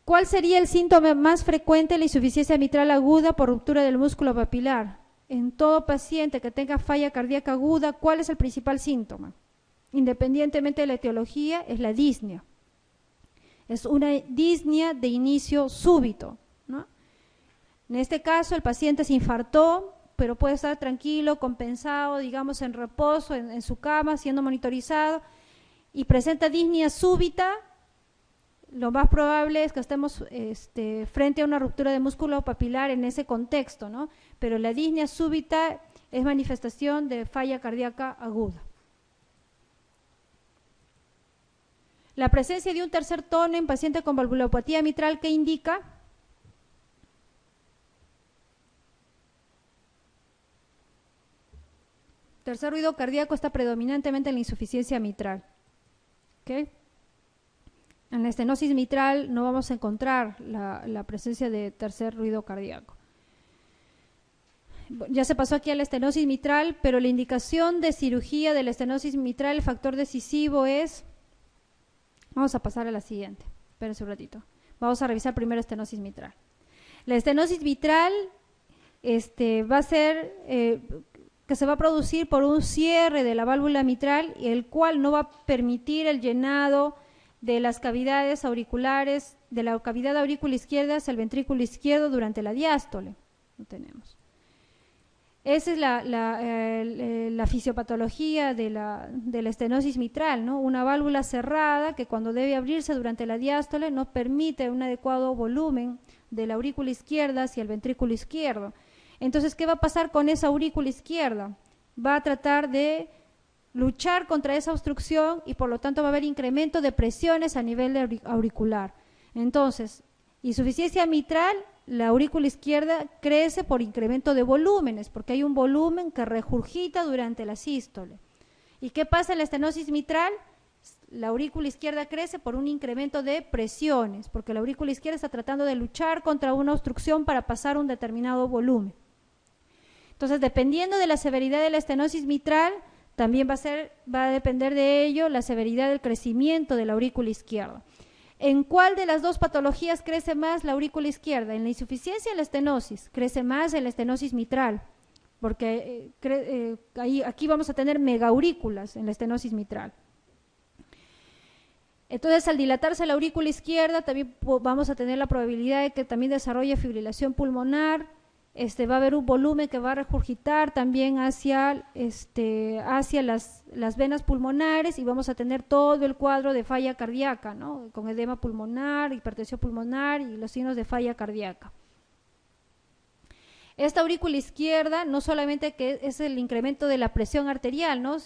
¿Cuál sería el síntoma más frecuente de la insuficiencia mitral aguda por ruptura del músculo papilar? En todo paciente que tenga falla cardíaca aguda, ¿cuál es el principal síntoma? Independientemente de la etiología, es la disnea. Es una disnea de inicio súbito, ¿no? En este caso, el paciente se infartó, pero puede estar tranquilo, compensado, digamos, en reposo, en su cama, siendo monitorizado, y presenta disnea súbita. Lo más probable es que estemos frente a una ruptura de músculo papilar en ese contexto, ¿no? Pero la disnea súbita es manifestación de falla cardíaca aguda. La presencia de un tercer tono en paciente con valvulopatía mitral, ¿qué indica? Tercer ruido cardíaco está predominantemente en la insuficiencia mitral. ¿Okay? En la estenosis mitral no vamos a encontrar la presencia de tercer ruido cardíaco. Ya se pasó aquí a la estenosis mitral, pero la indicación de cirugía de la estenosis mitral, el factor decisivo es... Vamos a pasar a la siguiente, espérense un ratito. Vamos a revisar primero estenosis mitral. La estenosis mitral va a ser... que se va a producir por un cierre de la válvula mitral, el cual no va a permitir el llenado de las cavidades auriculares, de la cavidad aurícula izquierda hacia el ventrículo izquierdo durante la diástole. Lo tenemos. Esa es la fisiopatología de la estenosis mitral, ¿no? Una válvula cerrada que cuando debe abrirse durante la diástole no permite un adecuado volumen de la aurícula izquierda hacia el ventrículo izquierdo. Entonces, ¿qué va a pasar con esa aurícula izquierda? Va a tratar de luchar contra esa obstrucción y por lo tanto va a haber incremento de presiones a nivel auricular. Entonces, insuficiencia mitral, la aurícula izquierda crece por incremento de volúmenes, porque hay un volumen que regurgita durante la sístole. ¿Y qué pasa en la estenosis mitral? La aurícula izquierda crece por un incremento de presiones, porque la aurícula izquierda está tratando de luchar contra una obstrucción para pasar un determinado volumen. Entonces, dependiendo de la severidad de la estenosis mitral, también va a depender de ello la severidad del crecimiento de la aurícula izquierda. ¿En cuál de las dos patologías crece más la aurícula izquierda? ¿En la insuficiencia o en la estenosis? Crece más en la estenosis mitral, porque aquí vamos a tener megaurículas en la estenosis mitral. Entonces, al dilatarse la aurícula izquierda, también vamos a tener la probabilidad de que también desarrolle fibrilación pulmonar. Va a haber un volumen que va a regurgitar también hacia las venas pulmonares y vamos a tener todo el cuadro de falla cardíaca, ¿no? Con edema pulmonar, hipertensión pulmonar y los signos de falla cardíaca. Esta aurícula izquierda no solamente que es el incremento de la presión arterial, ¿no?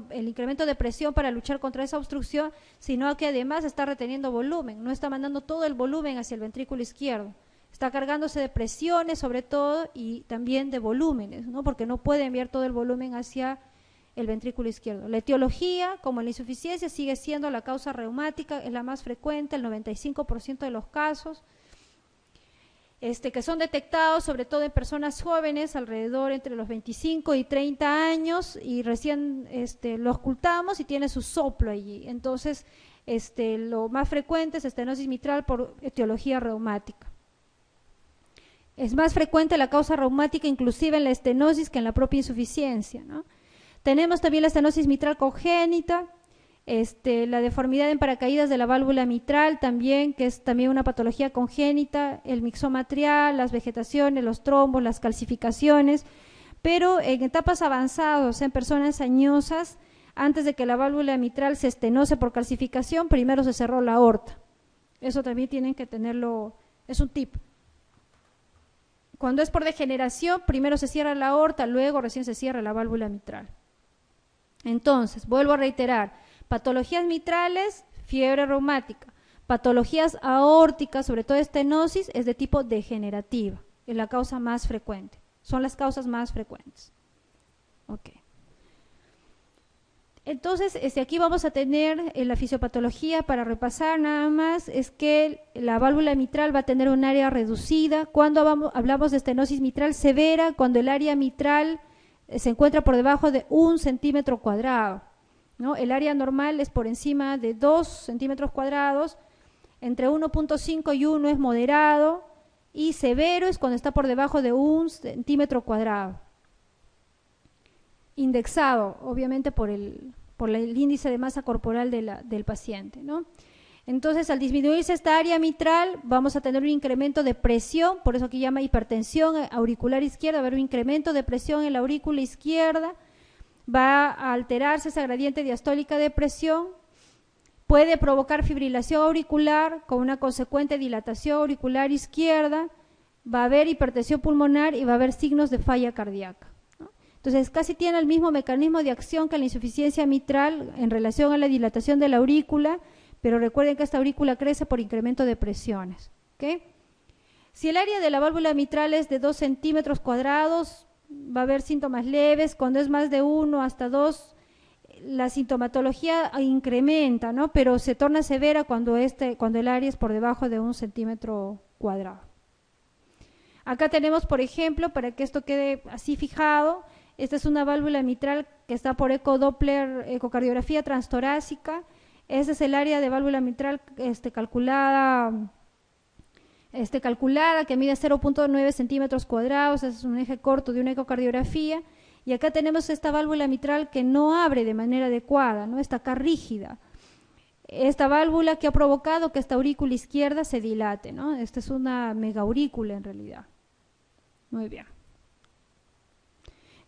El incremento de presión para luchar contra esa obstrucción, sino que además está reteniendo volumen, no está mandando todo el volumen hacia el ventrículo izquierdo. Está cargándose de presiones sobre todo y también de volúmenes, ¿no? Porque no puede enviar todo el volumen hacia el ventrículo izquierdo. La etiología, como la insuficiencia, sigue siendo la causa reumática, es la más frecuente, el 95% de los casos, que son detectados sobre todo en personas jóvenes, alrededor entre los 25 y 30 años, y recién lo ocultamos y tiene su soplo allí. Entonces, lo más frecuente es estenosis mitral por etiología reumática. Es más frecuente la causa reumática inclusive en la estenosis que en la propia insuficiencia, ¿no? Tenemos también la estenosis mitral congénita, la deformidad en paracaídas de la válvula mitral también, que es también una patología congénita, el mixoma atrial, las vegetaciones, los trombos, las calcificaciones, pero en etapas avanzadas, o sea, en personas añosas, antes de que la válvula mitral se estenose por calcificación, primero se cerró la aorta. Eso también tienen que tenerlo, es un tip. Cuando es por degeneración, primero se cierra la aorta, luego recién se cierra la válvula mitral. Entonces, vuelvo a reiterar, patologías mitrales, fiebre reumática, patologías aórticas, sobre todo estenosis, es de tipo degenerativa, es la causa más frecuente, son las causas más frecuentes. Ok. Entonces, aquí vamos a tener la fisiopatología para repasar nada más, es que la válvula mitral va a tener un área reducida. Cuando hablamos de estenosis mitral severa, cuando el área mitral se encuentra por debajo de 1 centímetro cuadrado, ¿no? El área normal es por encima de 2 centímetros cuadrados. entre 1.5 y 1 es moderado, y severo es cuando está por debajo de 1 centímetro cuadrado. Indexado, obviamente, por el índice de masa corporal del paciente, ¿no? Entonces, al disminuirse esta área mitral, vamos a tener un incremento de presión, por eso aquí llama hipertensión auricular izquierda, va a haber un incremento de presión en la aurícula izquierda, va a alterarse esa gradiente diastólica de presión, puede provocar fibrilación auricular con una consecuente dilatación auricular izquierda, va a haber hipertensión pulmonar y va a haber signos de falla cardíaca, ¿no? Entonces, casi tiene el mismo mecanismo de acción que la insuficiencia mitral en relación a la dilatación de la aurícula, pero recuerden que esta aurícula crece por incremento de presiones, ¿okay? Si el área de la válvula mitral es de 2 centímetros cuadrados, va a haber síntomas leves. Cuando es más de 1 hasta 2, la sintomatología incrementa, ¿no? Pero se torna severa cuando el área es por debajo de 1 centímetro cuadrado. Acá tenemos, por ejemplo, para que esto quede así fijado, esta es una válvula mitral que está por ecodoppler, ecocardiografía transtorácica. Ese es el área de válvula mitral calculada que mide 0.9 centímetros cuadrados, es un eje corto de una ecocardiografía, y acá tenemos esta válvula mitral que no abre de manera adecuada, ¿no? Está acá rígida. Esta válvula que ha provocado que esta aurícula izquierda se dilate, ¿no? Esta es una megaurícula en realidad. Muy bien.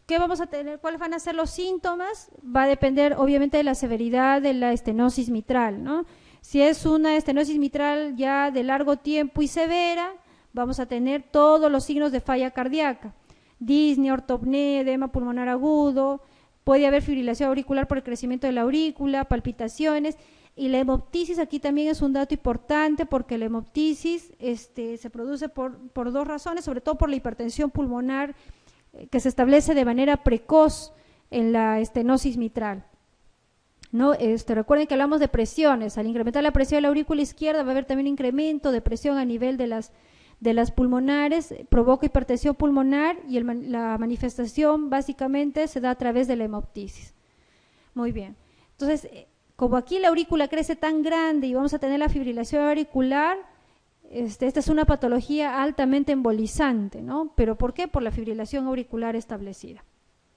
¿Qué vamos a tener? ¿Cuáles van a ser los síntomas? Va a depender obviamente de la severidad de la estenosis mitral, ¿no? Si es una estenosis mitral ya de largo tiempo y severa, vamos a tener todos los signos de falla cardíaca: disnea, ortopnea, edema pulmonar agudo, puede haber fibrilación auricular por el crecimiento de la aurícula, palpitaciones, y la hemoptisis aquí también es un dato importante, porque la hemoptisis se produce por dos razones, sobre todo por la hipertensión pulmonar que se establece de manera precoz en la estenosis mitral, ¿no? Recuerden que hablamos de presiones. Al incrementar la presión de la aurícula izquierda va a haber también incremento de presión a nivel de las pulmonares, provoca hipertensión pulmonar, y la manifestación básicamente se da a través de la hemoptisis. Muy bien. Entonces, como aquí la aurícula crece tan grande y vamos a tener la fibrilación auricular, esta es una patología altamente embolizante, ¿no? ¿Pero por qué? Por la fibrilación auricular establecida.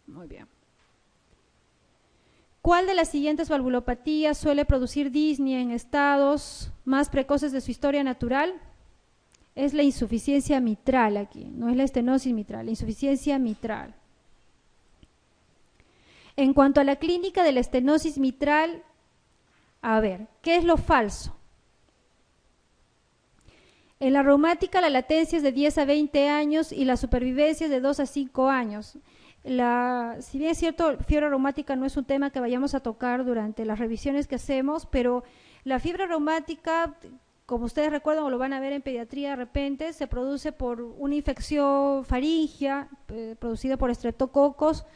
Muy bien. ¿Cuál de las siguientes valvulopatías suele producir disnea en estados más precoces de su historia natural? Es la insuficiencia mitral aquí, no es la estenosis mitral, la insuficiencia mitral. En cuanto a la clínica de la estenosis mitral, a ver, ¿qué es lo falso? En la reumática la latencia es de 10 a 20 años y la supervivencia es de 2 a 5 años. Si bien es cierto, fiebre reumática no es un tema que vayamos a tocar durante las revisiones que hacemos, pero la fiebre reumática, como ustedes recuerdan o lo van a ver en pediatría de repente, se produce por una infección faríngea producida por estreptococos,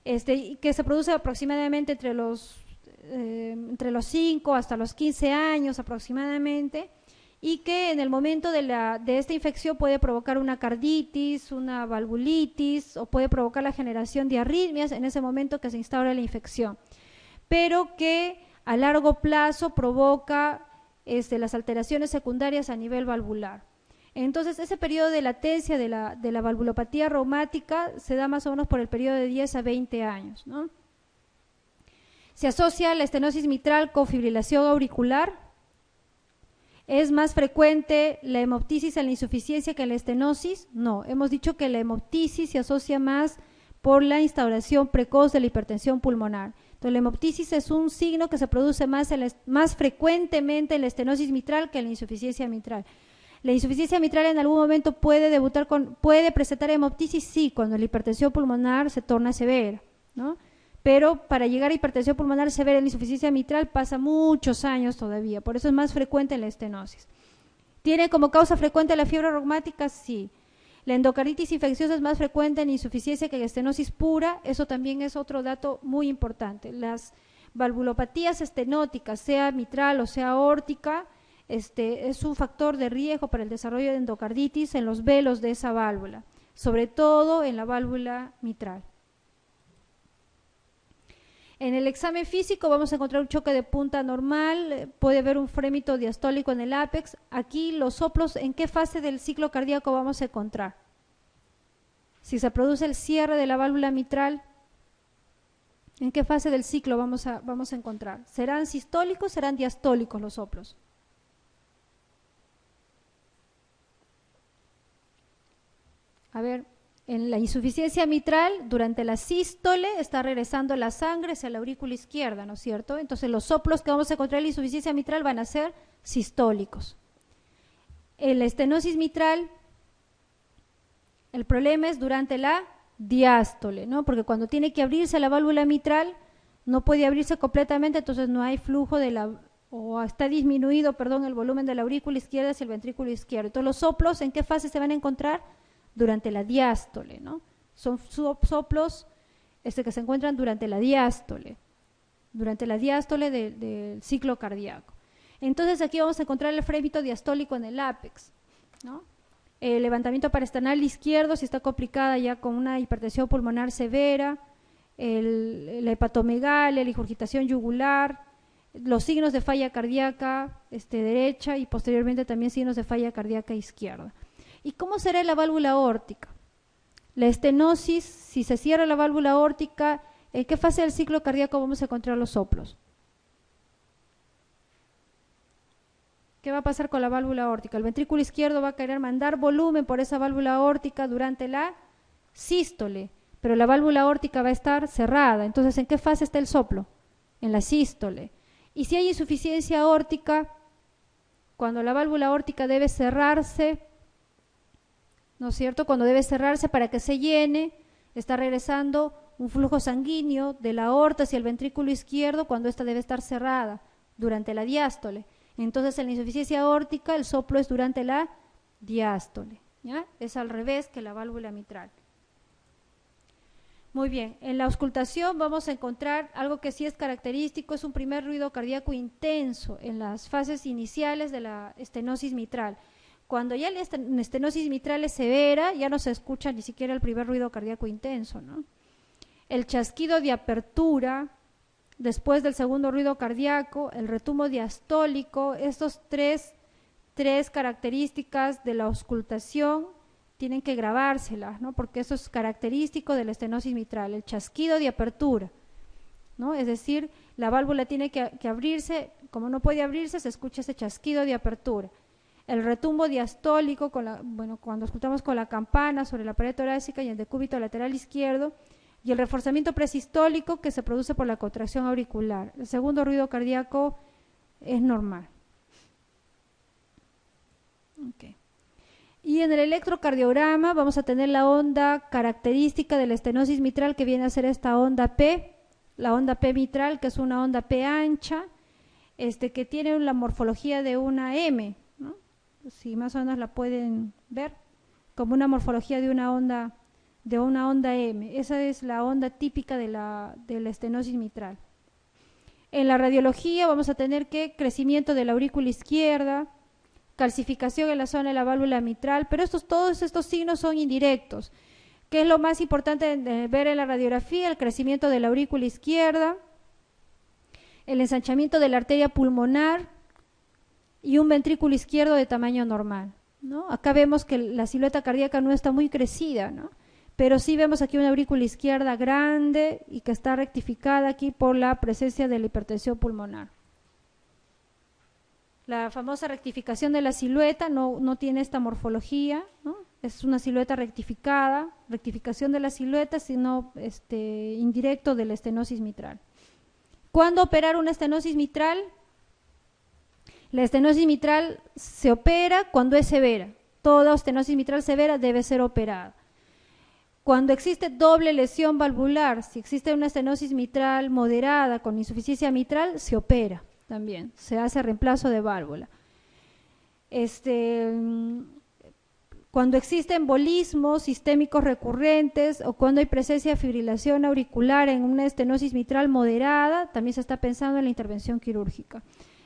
que se produce aproximadamente entre los 5 hasta los 15 años aproximadamente, y que en el momento de esta infección puede provocar una carditis, una valvulitis, o puede provocar la generación de arritmias en ese momento que se instaura la infección, pero que a largo plazo provoca las alteraciones secundarias a nivel valvular. Entonces, ese periodo de latencia de la valvulopatía reumática se da más o menos por el periodo de 10 a 20 años, ¿no? Se asocia la estenosis mitral con fibrilación auricular. ¿Es más frecuente la hemoptisis en la insuficiencia que en la estenosis? No, hemos dicho que la hemoptisis se asocia más por la instauración precoz de la hipertensión pulmonar. Entonces, la hemoptisis es un signo que se produce más frecuentemente en la estenosis mitral que en la insuficiencia mitral. La insuficiencia mitral en algún momento puede presentar hemoptisis, sí, cuando la hipertensión pulmonar se torna severa, ¿no? Pero para llegar a hipertensión pulmonar severa en la insuficiencia mitral pasa muchos años todavía, por eso es más frecuente en la estenosis. ¿Tiene como causa frecuente la fiebre reumática? Sí. La endocarditis infecciosa es más frecuente en insuficiencia que en estenosis pura, eso también es otro dato muy importante. Las valvulopatías estenóticas, sea mitral o sea aórtica, es un factor de riesgo para el desarrollo de endocarditis en los velos de esa válvula, sobre todo en la válvula mitral. En el examen físico vamos a encontrar un choque de punta normal, puede haber un frémito diastólico en el ápex. Aquí los soplos, ¿en qué fase del ciclo cardíaco vamos a encontrar? Si se produce el cierre de la válvula mitral, ¿en qué fase del ciclo vamos a encontrar? ¿Serán sistólicos o serán diastólicos los soplos? A ver, en la insuficiencia mitral, durante la sístole, está regresando la sangre hacia la aurícula izquierda, ¿no es cierto? Entonces los soplos que vamos a encontrar en la insuficiencia mitral van a ser sistólicos. En la estenosis mitral, el problema es durante la diástole, ¿no? Porque cuando tiene que abrirse la válvula mitral, no puede abrirse completamente, entonces no hay flujo o está disminuido, perdón, el volumen de la aurícula izquierda hacia el ventrículo izquierdo. Entonces los soplos, ¿en qué fase se van a encontrar? Durante la diástole, ¿no? Son soplos que se encuentran durante la diástole del ciclo cardíaco. Entonces aquí vamos a encontrar el frémito diastólico en el ápex, ¿no? El levantamiento parasternal izquierdo, si está complicada ya con una hipertensión pulmonar severa, la hepatomegalia, la ingurgitación yugular, los signos de falla cardíaca derecha y posteriormente también signos de falla cardíaca izquierda. ¿Y cómo será la válvula aórtica? La estenosis, si se cierra la válvula aórtica, ¿en qué fase del ciclo cardíaco vamos a encontrar los soplos? ¿Qué va a pasar con la válvula aórtica? El ventrículo izquierdo va a querer mandar volumen por esa válvula aórtica durante la sístole, pero la válvula aórtica va a estar cerrada. Entonces, ¿en qué fase está el soplo? En la sístole. Y si hay insuficiencia aórtica, cuando la válvula aórtica debe cerrarse, ¿no es cierto? Cuando debe cerrarse para que se llene, está regresando un flujo sanguíneo de la aorta hacia el ventrículo izquierdo cuando ésta debe estar cerrada durante la diástole. Entonces, en la insuficiencia aórtica, el soplo es durante la diástole, ¿ya? Es al revés que la válvula mitral. Muy bien, en la auscultación vamos a encontrar algo que sí es característico, es un primer ruido cardíaco intenso en las fases iniciales de la estenosis mitral. Cuando ya la estenosis mitral es severa, ya no se escucha ni siquiera el primer ruido cardíaco intenso, ¿no? El chasquido de apertura, después del segundo ruido cardíaco, el retumbo diastólico, estos tres características de la auscultación tienen que grabárselas, ¿no? Porque eso es característico de la estenosis mitral, el chasquido de apertura, ¿no? Es decir, la válvula tiene que abrirse, como no puede abrirse, se escucha ese chasquido de apertura. El retumbo diastólico, cuando escuchamos con la campana sobre la pared torácica y el decúbito lateral izquierdo, y el reforzamiento presistólico que se produce por la contracción auricular. El segundo ruido cardíaco es normal. Okay. Y en el electrocardiograma vamos a tener la onda característica de la estenosis mitral, que viene a ser esta onda P, la onda P mitral, que es una onda P ancha, que tiene la morfología de una M, ¿no? Si más o menos la pueden ver, como una morfología de una onda M. Esa es la onda típica de la estenosis mitral. En la radiología vamos a tener crecimiento de la aurícula izquierda, calcificación en la zona de la válvula mitral, pero todos estos signos son indirectos. ¿Qué es lo más importante de ver en la radiografía? El crecimiento de la aurícula izquierda, el ensanchamiento de la arteria pulmonar y un ventrículo izquierdo de tamaño normal, ¿no? Acá vemos que la silueta cardíaca no está muy crecida, ¿no? Pero sí vemos aquí una aurícula izquierda grande y que está rectificada aquí por la presencia de la hipertensión pulmonar. La famosa rectificación de la silueta no tiene esta morfología, ¿no? Es una silueta rectificada, rectificación de la silueta, sino indirecto de la estenosis mitral. ¿Cuándo operar una estenosis mitral? La estenosis mitral se opera cuando es severa. Toda estenosis mitral severa debe ser operada. Cuando existe doble lesión valvular, si existe una estenosis mitral moderada con insuficiencia mitral, se opera también, se hace reemplazo de válvula. Cuando existen embolismos sistémicos recurrentes o cuando hay presencia de fibrilación auricular en una estenosis mitral moderada, también se está pensando en la intervención quirúrgica.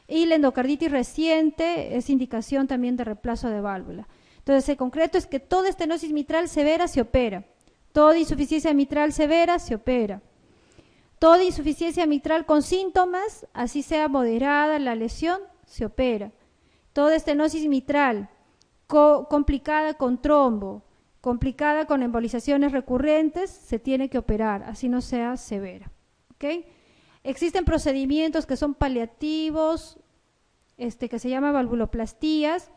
Y la endocarditis reciente es indicación también de reemplazo de válvula. Entonces, el concreto es que toda estenosis mitral severa se opera. Toda insuficiencia mitral severa se opera. Toda insuficiencia mitral con síntomas, así sea moderada la lesión, se opera. Toda estenosis mitral complicada con trombo, complicada con embolizaciones recurrentes, se tiene que operar, así no sea severa. ¿Okay? Existen procedimientos que son paliativos, que se llaman valvuloplastías.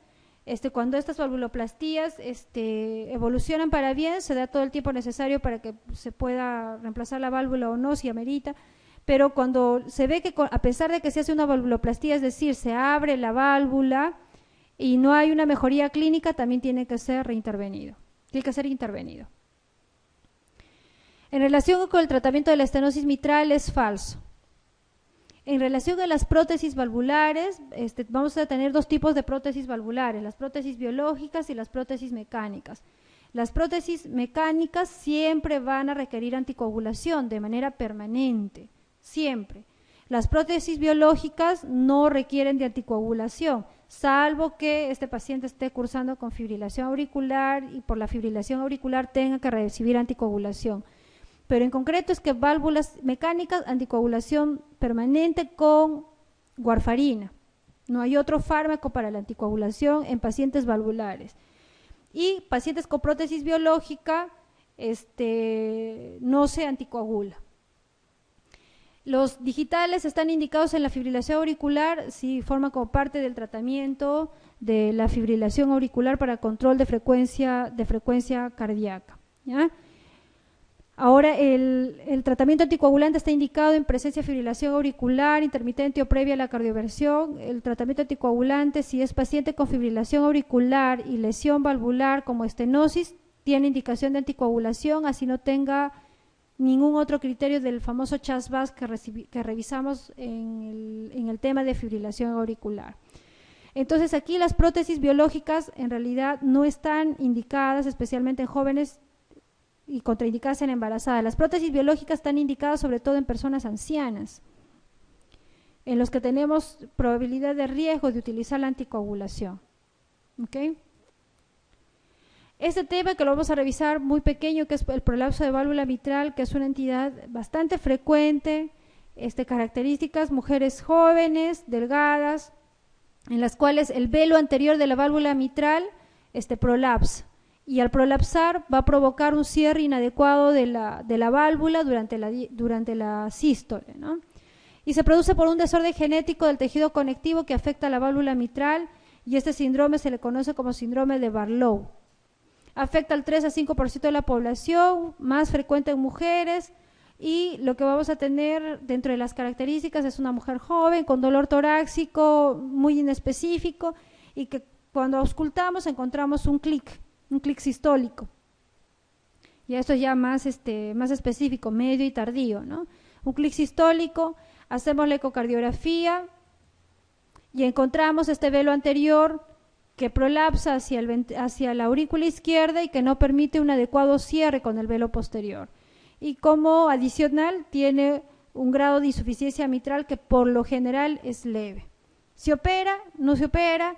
Cuando estas valvuloplastías evolucionan para bien, se da todo el tiempo necesario para que se pueda reemplazar la válvula o no, si amerita, pero cuando se ve que a pesar de que se hace una valvuloplastía, es decir, se abre la válvula y no hay una mejoría clínica, también tiene que ser reintervenido, tiene que ser intervenido. En relación con el tratamiento de la estenosis mitral es falso. En relación a las prótesis valvulares, vamos a tener dos tipos de prótesis valvulares, las prótesis biológicas y las prótesis mecánicas. Las prótesis mecánicas siempre van a requerir anticoagulación de manera permanente, siempre. Las prótesis biológicas no requieren de anticoagulación, salvo que este paciente esté cursando con fibrilación auricular y por la fibrilación auricular tenga que recibir anticoagulación. Pero en concreto es que válvulas mecánicas, anticoagulación permanente con warfarina. No hay otro fármaco para la anticoagulación en pacientes valvulares. Y pacientes con prótesis biológica no se anticoagula. Los digitales están indicados en la fibrilación auricular, sí, forman como parte del tratamiento de la fibrilación auricular para control de frecuencia cardíaca, ¿ya? Ahora, el tratamiento anticoagulante está indicado en presencia de fibrilación auricular, intermitente o previa a la cardioversión. El tratamiento anticoagulante, si es paciente con fibrilación auricular y lesión valvular como estenosis, tiene indicación de anticoagulación, así no tenga ningún otro criterio del famoso CHAS-VAS que revisamos en el tema de fibrilación auricular. Entonces, aquí las prótesis biológicas en realidad no están indicadas, especialmente en jóvenes y contraindicadas en embarazadas. Las prótesis biológicas están indicadas sobre todo en personas ancianas, en los que tenemos probabilidad de riesgo de utilizar la anticoagulación. ¿Okay? Este tema que lo vamos a revisar muy pequeño, que es el prolapso de válvula mitral, que es una entidad bastante frecuente, características, mujeres jóvenes, delgadas, en las cuales el velo anterior de la válvula mitral prolapsa. Y al prolapsar va a provocar un cierre inadecuado de la válvula durante la sístole, ¿no? Y se produce por un desorden genético del tejido conectivo que afecta a la válvula mitral, y este síndrome se le conoce como síndrome de Barlow. Afecta al 3 a 5% de la población, más frecuente en mujeres, y lo que vamos a tener dentro de las características es una mujer joven con dolor torácico muy inespecífico, y que cuando auscultamos encontramos un clic sistólico. Y esto es ya más específico, medio y tardío, ¿no? Un clic sistólico, hacemos la ecocardiografía y encontramos este velo anterior que prolapsa hacia la aurícula izquierda y que no permite un adecuado cierre con el velo posterior. Y como adicional tiene un grado de insuficiencia mitral que por lo general es leve. ¿Se opera? No se opera.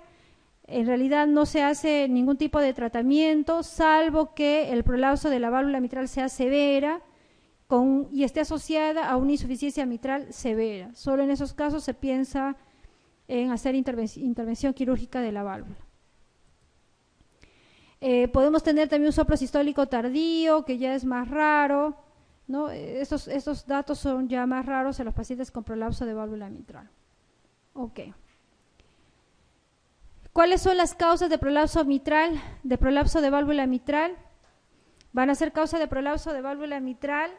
En realidad no se hace ningún tipo de tratamiento, salvo que el prolapso de la válvula mitral sea severa y esté asociada a una insuficiencia mitral severa. Solo en esos casos se piensa en hacer intervención quirúrgica de la válvula. Podemos tener también un soplo sistólico tardío, que ya es más raro, ¿no? Estos datos son ya más raros en los pacientes con prolapso de válvula mitral. Ok. ¿Cuáles son las causas de prolapso mitral, de prolapso de válvula mitral? Van a ser causa de prolapso de válvula mitral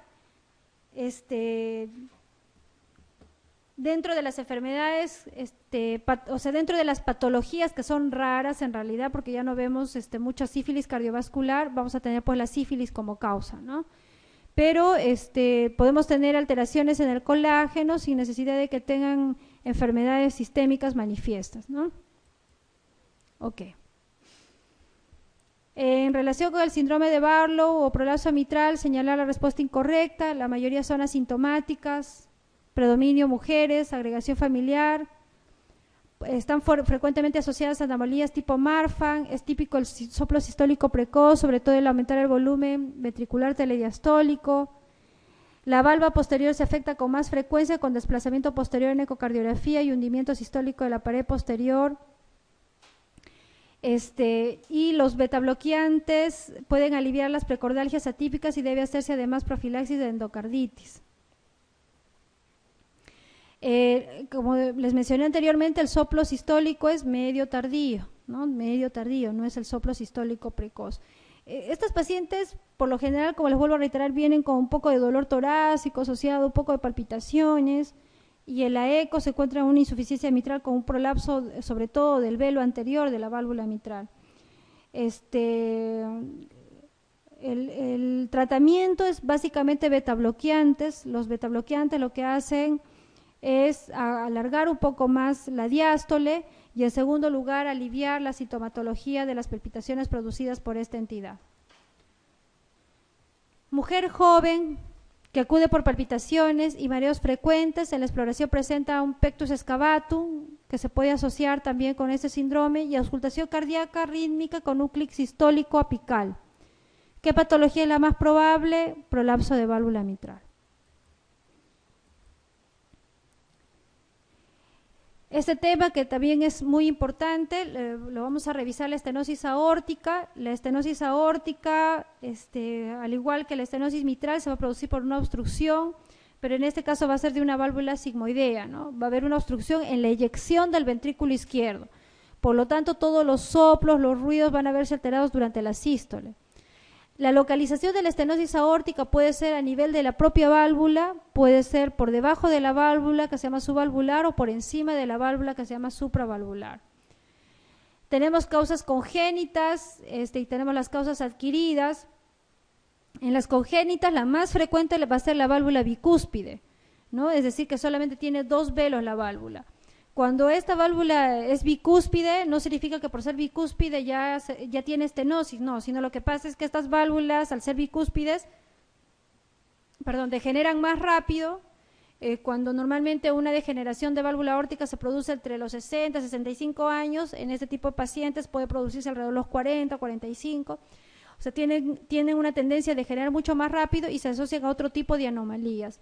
dentro de las enfermedades, dentro de las patologías que son raras en realidad, porque ya no vemos mucha sífilis cardiovascular, vamos a tener pues la sífilis como causa, ¿no? Pero podemos tener alteraciones en el colágeno sin necesidad de que tengan enfermedades sistémicas manifiestas, ¿no? Ok. En relación con el síndrome de Barlow o prolapso mitral, señalar la respuesta incorrecta, la mayoría son asintomáticas, predominio mujeres, agregación familiar, están frecuentemente asociadas a anomalías tipo Marfan, es típico el soplo sistólico precoz, sobre todo el aumentar el volumen ventricular telediastólico. La valva posterior se afecta con más frecuencia con desplazamiento posterior en ecocardiografía y hundimiento sistólico de la pared posterior. Y los betabloqueantes pueden aliviar las precordalgias atípicas y debe hacerse además profilaxis de endocarditis. Como les mencioné anteriormente, el soplo sistólico es medio tardío, ¿no? Medio tardío, no es el soplo sistólico precoz. Estas pacientes, por lo general, como les vuelvo a reiterar, vienen con un poco de dolor torácico asociado, un poco de palpitaciones, y en la eco se encuentra una insuficiencia mitral con un prolapso, sobre todo del velo anterior de la válvula mitral. El tratamiento es básicamente betabloqueantes. Los betabloqueantes lo que hacen es alargar un poco más la diástole y, en segundo lugar, aliviar la sintomatología de las palpitaciones producidas por esta entidad. Mujer joven que acude por palpitaciones y mareos frecuentes, en la exploración presenta un pectus excavatum, que se puede asociar también con este síndrome, y auscultación cardíaca rítmica con un clic sistólico apical. ¿Qué patología es la más probable? Prolapso de válvula mitral. Este tema, que también es muy importante, lo vamos a revisar: la estenosis aórtica. La estenosis aórtica, al igual que la estenosis mitral, se va a producir por una obstrucción, pero en este caso va a ser de una válvula sigmoidea, ¿no? Va a haber una obstrucción en la eyección del ventrículo izquierdo. Por lo tanto, todos los soplos, los ruidos van a verse alterados durante la sístole. La localización de la estenosis aórtica puede ser a nivel de la propia válvula, puede ser por debajo de la válvula, que se llama subvalvular, o por encima de la válvula, que se llama supravalvular. Tenemos causas congénitas y tenemos las causas adquiridas. En las congénitas, la más frecuente va a ser la válvula bicúspide, ¿no? Es decir, que solamente tiene 2 velos la válvula. Cuando esta válvula es bicúspide, no significa que por ser bicúspide ya tiene estenosis, no, sino lo que pasa es que estas válvulas, al ser bicúspides, degeneran más rápido, cuando normalmente una degeneración de válvula aórtica se produce entre los 60 y 65 años, en este tipo de pacientes puede producirse alrededor de los 40, 45, o sea, tienen una tendencia a degenerar mucho más rápido y se asocian a otro tipo de anomalías.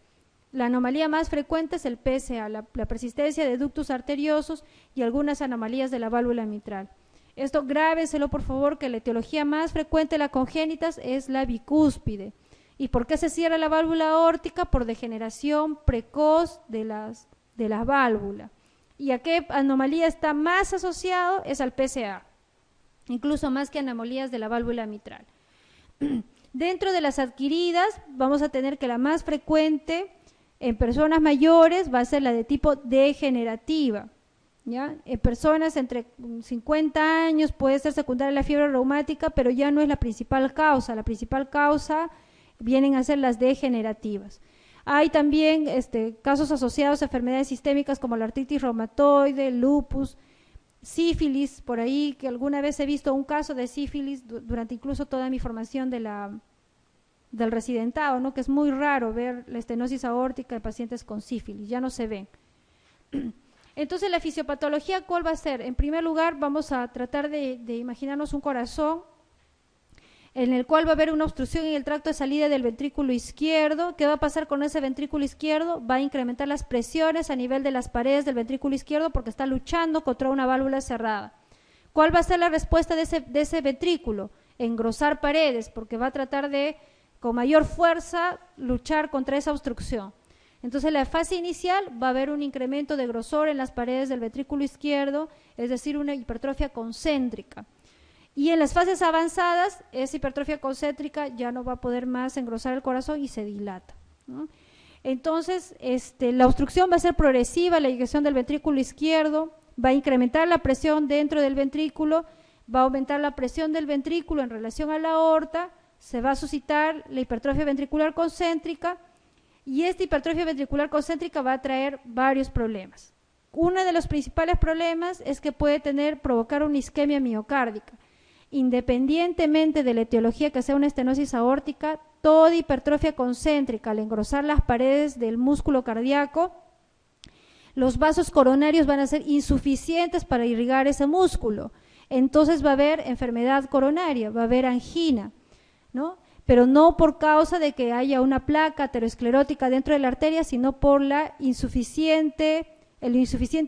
La anomalía más frecuente es el PSA, la persistencia de ductus arteriosos y algunas anomalías de la válvula mitral. Esto grábenselo, por favor, que la etiología más frecuente de las congénitas es la bicúspide. ¿Y por qué se cierra la válvula aórtica? Por degeneración precoz de las válvulas. ¿Y a qué anomalía está más asociado? Es al PSA, incluso más que anomalías de la válvula mitral. Dentro de las adquiridas, vamos a tener que la más frecuente en personas mayores va a ser la de tipo degenerativa, ¿ya? En personas entre 50 años puede ser secundaria a la fiebre reumática, pero ya no es la principal causa. La principal causa vienen a ser las degenerativas. Hay también casos asociados a enfermedades sistémicas como la artritis reumatoide, lupus, sífilis, por ahí, que alguna vez he visto un caso de sífilis durante incluso toda mi formación del residentado, ¿no? Que es muy raro ver la estenosis aórtica de pacientes con sífilis, ya no se ven. Entonces, la fisiopatología, ¿cuál va a ser? En primer lugar, vamos a tratar de imaginarnos un corazón en el cual va a haber una obstrucción en el tracto de salida del ventrículo izquierdo. ¿Qué va a pasar con ese ventrículo izquierdo? Va a incrementar las presiones a nivel de las paredes del ventrículo izquierdo porque está luchando contra una válvula cerrada. ¿Cuál va a ser la respuesta de ese ventrículo? Engrosar paredes, porque va a tratar de, con mayor fuerza, luchar contra esa obstrucción. Entonces, en la fase inicial va a haber un incremento de grosor en las paredes del ventrículo izquierdo, es decir, una hipertrofia concéntrica. Y en las fases avanzadas, esa hipertrofia concéntrica ya no va a poder más engrosar el corazón y se dilata, ¿no? Entonces, la obstrucción va a ser progresiva, la eyección del ventrículo izquierdo, va a incrementar la presión dentro del ventrículo, va a aumentar la presión del ventrículo en relación a la aorta, se va a suscitar la hipertrofia ventricular concéntrica, y esta hipertrofia ventricular concéntrica va a traer varios problemas. Uno de los principales problemas es que puede provocar una isquemia miocárdica. Independientemente de la etiología que sea una estenosis aórtica, toda hipertrofia concéntrica al engrosar las paredes del músculo cardíaco, los vasos coronarios van a ser insuficientes para irrigar ese músculo. Entonces va a haber enfermedad coronaria, va a haber angina, ¿no? pero no por causa de que haya una placa aterosclerótica dentro de la arteria, sino por el insuficiente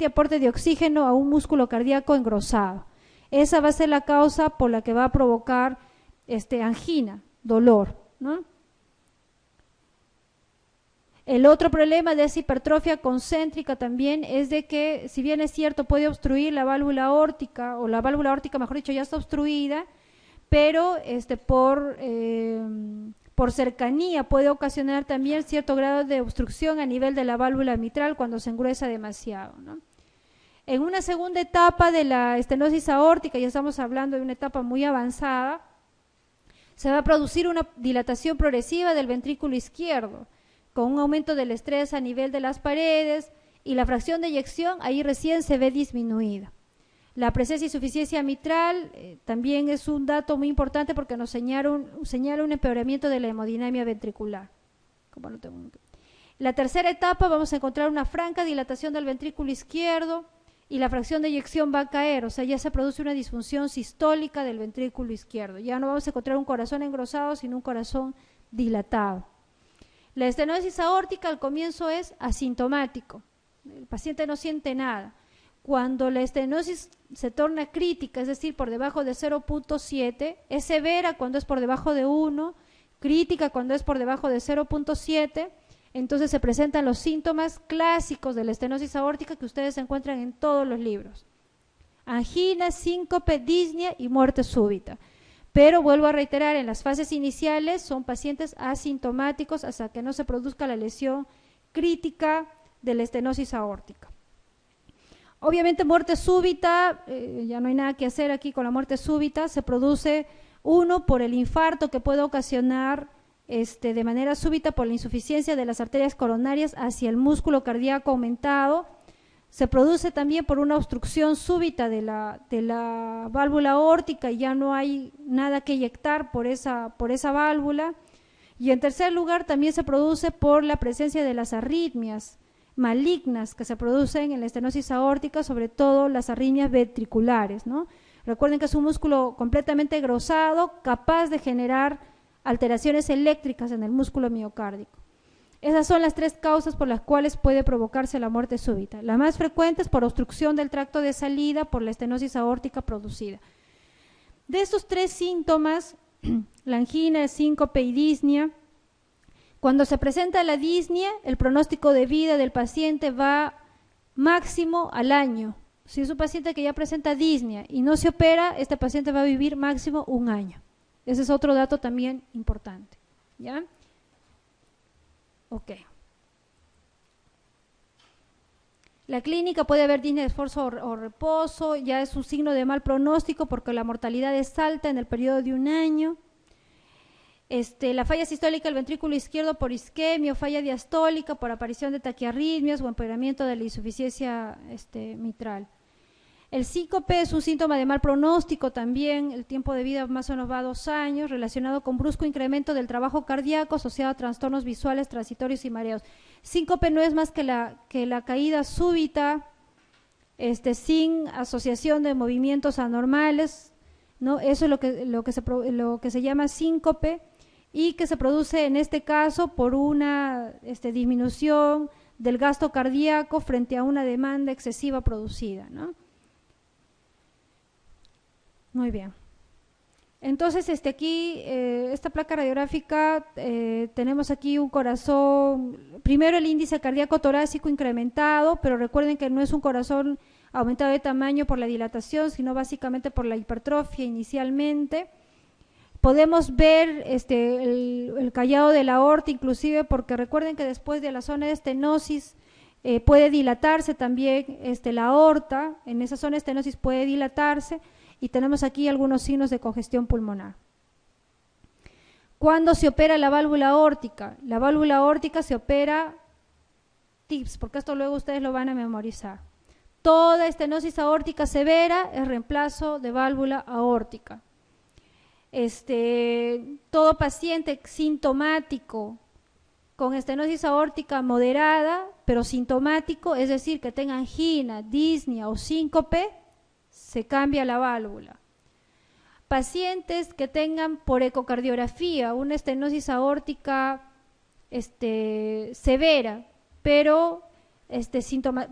aporte de oxígeno a un músculo cardíaco engrosado. Esa va a ser la causa por la que va a provocar angina, dolor, ¿no? El otro problema de esa hipertrofia concéntrica también es de que, si bien es cierto, puede obstruir la válvula aórtica, o la válvula aórtica, mejor dicho, ya está obstruida, pero por cercanía puede ocasionar también cierto grado de obstrucción a nivel de la válvula mitral cuando se engruesa demasiado, ¿no? En una segunda etapa de la estenosis aórtica, ya estamos hablando de una etapa muy avanzada, se va a producir una dilatación progresiva del ventrículo izquierdo, con un aumento del estrés a nivel de las paredes, y la fracción de eyección ahí recién se ve disminuida. La presencia y insuficiencia mitral también es un dato muy importante porque nos señala un empeoramiento de la hemodinamia ventricular. La tercera etapa vamos a encontrar una franca dilatación del ventrículo izquierdo y la fracción de eyección va a caer, o sea, ya se produce una disfunción sistólica del ventrículo izquierdo. Ya no vamos a encontrar un corazón engrosado, sino un corazón dilatado. La estenosis aórtica al comienzo es asintomático, el paciente no siente nada. Cuando la estenosis se torna crítica, es decir, por debajo de 0.7, es severa cuando es por debajo de 1, crítica cuando es por debajo de 0.7, entonces se presentan los síntomas clásicos de la estenosis aórtica que ustedes encuentran en todos los libros: angina, síncope, disnea y muerte súbita. Pero vuelvo a reiterar, en las fases iniciales son pacientes asintomáticos hasta que no se produzca la lesión crítica de la estenosis aórtica. Obviamente muerte súbita, ya no hay nada que hacer aquí con la muerte súbita, se produce uno por el infarto que puede ocasionar de manera súbita por la insuficiencia de las arterias coronarias hacia el músculo cardíaco aumentado. Se produce también por una obstrucción súbita de la válvula aórtica y ya no hay nada que eyectar por esa válvula. Y en tercer lugar también se produce por la presencia de las arritmias malignas que se producen en la estenosis aórtica, sobre todo las arritmias ventriculares, ¿no? Recuerden que es un músculo completamente engrosado, capaz de generar alteraciones eléctricas en el músculo miocárdico. Esas son las tres causas por las cuales puede provocarse la muerte súbita. La más frecuente es por obstrucción del tracto de salida por la estenosis aórtica producida. De estos tres síntomas, la angina, el síncope y disnea, cuando se presenta la disnea, el pronóstico de vida del paciente va máximo al año. Si es un paciente que ya presenta disnea y no se opera, este paciente va a vivir máximo un año. Ese es otro dato también importante, ¿ya? Ok. La clínica puede haber disnea de esfuerzo o reposo, ya es un signo de mal pronóstico porque la mortalidad es alta en el periodo de un año. La falla sistólica del ventrículo izquierdo por isquemia o falla diastólica por aparición de taquiarritmias o empeoramiento de la insuficiencia mitral. El síncope es un síntoma de mal pronóstico también, el tiempo de vida más o menos va a 2 años, relacionado con brusco incremento del trabajo cardíaco asociado a trastornos visuales, transitorios y mareos. Síncope no es más que la caída súbita, sin asociación de movimientos anormales, ¿no? Eso es lo que se llama síncope y que se produce en este caso por una disminución del gasto cardíaco frente a una demanda excesiva producida, ¿no? Muy bien. Entonces, aquí, esta placa radiográfica, tenemos aquí un corazón, primero el índice cardíaco torácico incrementado, pero recuerden que no es un corazón aumentado de tamaño por la dilatación, sino básicamente por la hipertrofia inicialmente. Podemos ver el callado de la aorta, inclusive porque recuerden que después de la zona de estenosis puede dilatarse también la aorta, en esa zona de estenosis puede dilatarse, y tenemos aquí algunos signos de congestión pulmonar. ¿Cuándo se opera la válvula aórtica? La válvula aórtica se opera, tips, porque esto luego ustedes lo van a memorizar. Toda estenosis aórtica severa es reemplazo de válvula aórtica. Todo paciente sintomático con estenosis aórtica moderada, pero sintomático, es decir, que tenga angina, disnea o síncope, se cambia la válvula. Pacientes que tengan por ecocardiografía una estenosis aórtica severa, pero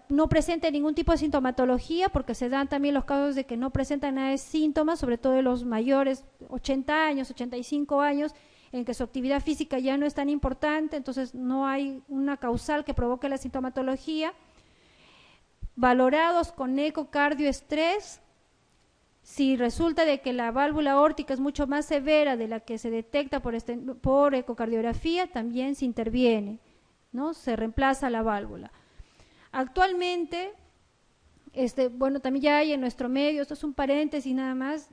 no presenta ningún tipo de sintomatología, porque se dan también los casos de que no presentan nada de síntomas, sobre todo de los mayores, 80 años, 85 años, en que su actividad física ya no es tan importante, entonces no hay una causal que provoque la sintomatología. Valorados con ecocardioestrés, si resulta de que la válvula aórtica es mucho más severa de la que se detecta por ecocardiografía, también se interviene, ¿no? Se reemplaza la válvula. Actualmente, bueno, también ya hay en nuestro medio, esto es un paréntesis nada más,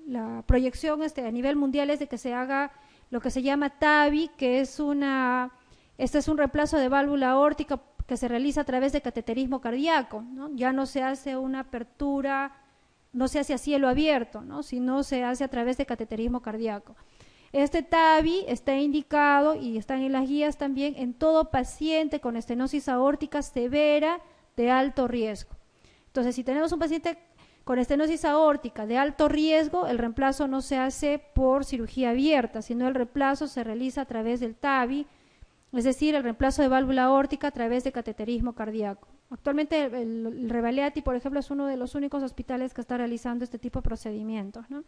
la proyección a nivel mundial es de que se haga lo que se llama TAVI, que es un reemplazo de válvula aórtica que se realiza a través de cateterismo cardíaco, ¿no? Ya no se hace una apertura, no se hace a cielo abierto, ¿no? Sino se hace a través de cateterismo cardíaco. Este TAVI está indicado, y están en las guías también, en todo paciente con estenosis aórtica severa de alto riesgo. Entonces, si tenemos un paciente con estenosis aórtica de alto riesgo, el reemplazo no se hace por cirugía abierta, sino el reemplazo se realiza a través del TAVI, es decir, el reemplazo de válvula aórtica a través de cateterismo cardíaco. Actualmente el Revalleati, por ejemplo, es uno de los únicos hospitales que está realizando este tipo de procedimientos, ¿no?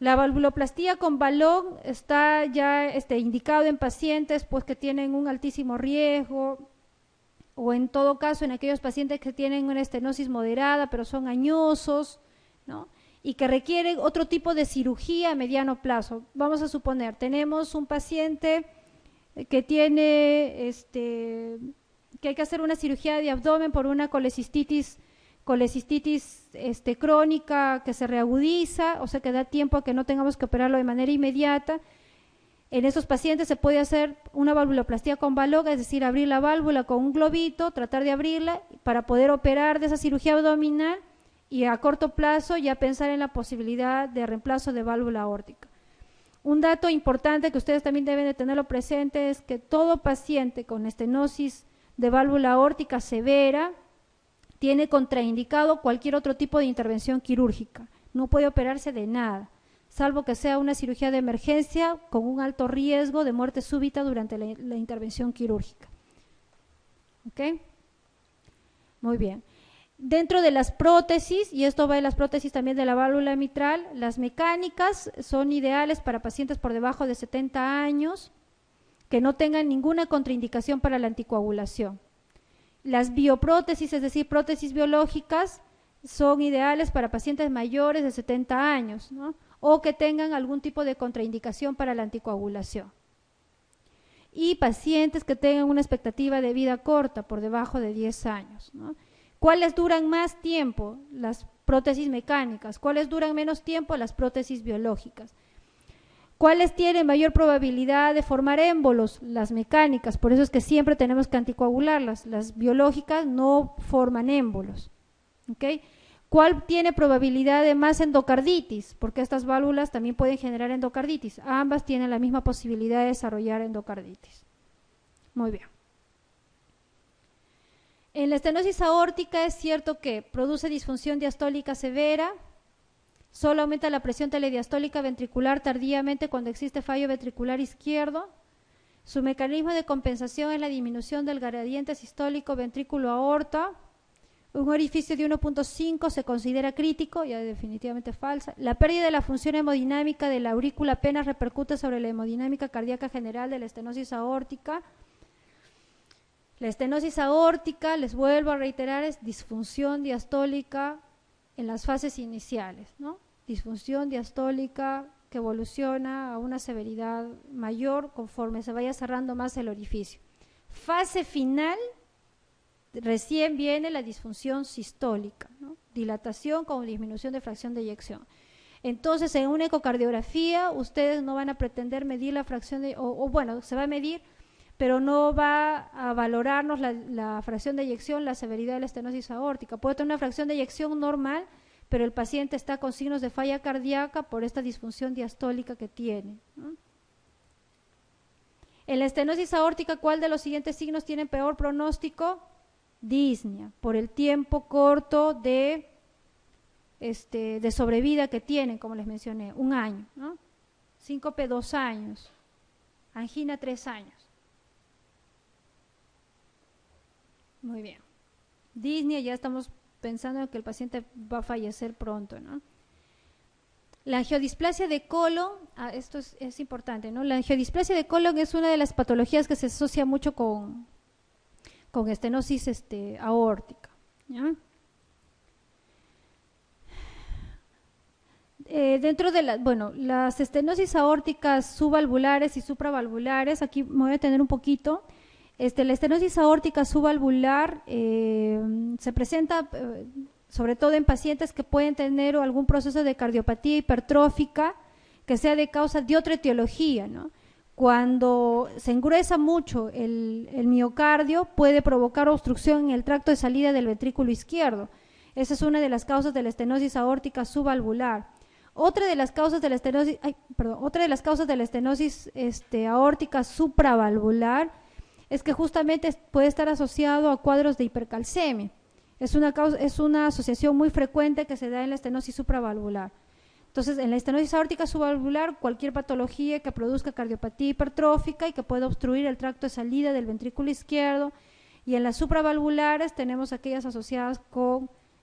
La valvuloplastía con balón está ya indicado en pacientes pues, que tienen un altísimo riesgo, o en todo caso en aquellos pacientes que tienen una estenosis moderada pero son añosos, ¿no? Y que requieren otro tipo de cirugía a mediano plazo. Vamos a suponer, tenemos un paciente que tiene que hay que hacer una cirugía de abdomen por una colecistitis crónica que se reagudiza, o sea que da tiempo a que no tengamos que operarlo de manera inmediata. En esos pacientes se puede hacer una valvuloplastía con balón, es decir, abrir la válvula con un globito, tratar de abrirla para poder operar de esa cirugía abdominal y a corto plazo ya pensar en la posibilidad de reemplazo de válvula aórtica. Un dato importante que ustedes también deben de tenerlo presente es que todo paciente con estenosis de válvula aórtica severa tiene contraindicado cualquier otro tipo de intervención quirúrgica. No puede operarse de nada, salvo que sea una cirugía de emergencia con un alto riesgo de muerte súbita durante la intervención quirúrgica. ¿Ok? Muy bien. Dentro de las prótesis, y esto va de las prótesis también de la válvula mitral, las mecánicas son ideales para pacientes por debajo de 70 años que no tengan ninguna contraindicación para la anticoagulación. Las bioprótesis, es decir, prótesis biológicas, son ideales para pacientes mayores de 70 años, ¿no? O que tengan algún tipo de contraindicación para la anticoagulación. Y pacientes que tengan una expectativa de vida corta, por debajo de 10 años, ¿no? ¿Cuáles duran más tiempo? Las prótesis mecánicas. ¿Cuáles duran menos tiempo? Las prótesis biológicas. ¿Cuáles tienen mayor probabilidad de formar émbolos? Las mecánicas, por eso es que siempre tenemos que anticoagularlas. Las biológicas no forman émbolos. ¿Okay? ¿Cuál tiene probabilidad de más endocarditis? Porque estas válvulas también pueden generar endocarditis. Ambas tienen la misma posibilidad de desarrollar endocarditis. Muy bien. En la estenosis aórtica es cierto que produce disfunción diastólica severa, solo aumenta la presión telediastólica ventricular tardíamente cuando existe fallo ventricular izquierdo. Su mecanismo de compensación es la disminución del gradiente sistólico ventrículo-aorta. Un orificio de 1.5 se considera crítico, ya definitivamente falsa. La pérdida de la función hemodinámica de la aurícula apenas repercute sobre la hemodinámica cardíaca general de la estenosis aórtica. La estenosis aórtica, les vuelvo a reiterar, es disfunción diastólica en las fases iniciales, ¿no? Disfunción diastólica que evoluciona a una severidad mayor conforme se vaya cerrando más el orificio. Fase final, recién viene la disfunción sistólica, ¿no? Dilatación con disminución de fracción de eyección. Entonces, en una ecocardiografía, ustedes no van a pretender medir la fracción de, bueno, se va a medir, pero no va a valorarnos la fracción de eyección, la severidad de la estenosis aórtica. Puede tener una fracción de eyección normal, pero el paciente está con signos de falla cardíaca por esta disfunción diastólica que tiene, ¿no? En la estenosis aórtica, ¿cuál de los siguientes signos tiene peor pronóstico? Disnea, por el tiempo corto de de sobrevida que tienen, como les mencioné, 1 año, ¿no? Síncope 2 años, angina 3 años. Muy bien. Disney, ya estamos pensando en que el paciente va a fallecer pronto, ¿no? La angiodisplasia de colon, esto es importante, ¿no? La angiodisplasia de colon es una de las patologías que se asocia mucho con estenosis aórtica, ¿ya? Dentro de las estenosis aórticas subvalvulares y supravalvulares, aquí me voy a detener un poquito. La estenosis aórtica subvalvular se presenta sobre todo en pacientes que pueden tener algún proceso de cardiopatía hipertrófica que sea de causa de otra etiología, ¿no? Cuando se engruesa mucho el miocardio, puede provocar obstrucción en el tracto de salida del ventrículo izquierdo. Esa es una de las causas de la estenosis aórtica subvalvular. Otra de las causas de la estenosis aórtica supravalvular es que justamente puede estar asociado a cuadros de hipercalcemia. Es una asociación muy frecuente que se da en la estenosis supravalvular. Entonces, en la estenosis aórtica subvalvular, cualquier patología que produzca cardiopatía hipertrófica y que pueda obstruir el tracto de salida del ventrículo izquierdo. Y en las supravalvulares tenemos aquellas asociadas con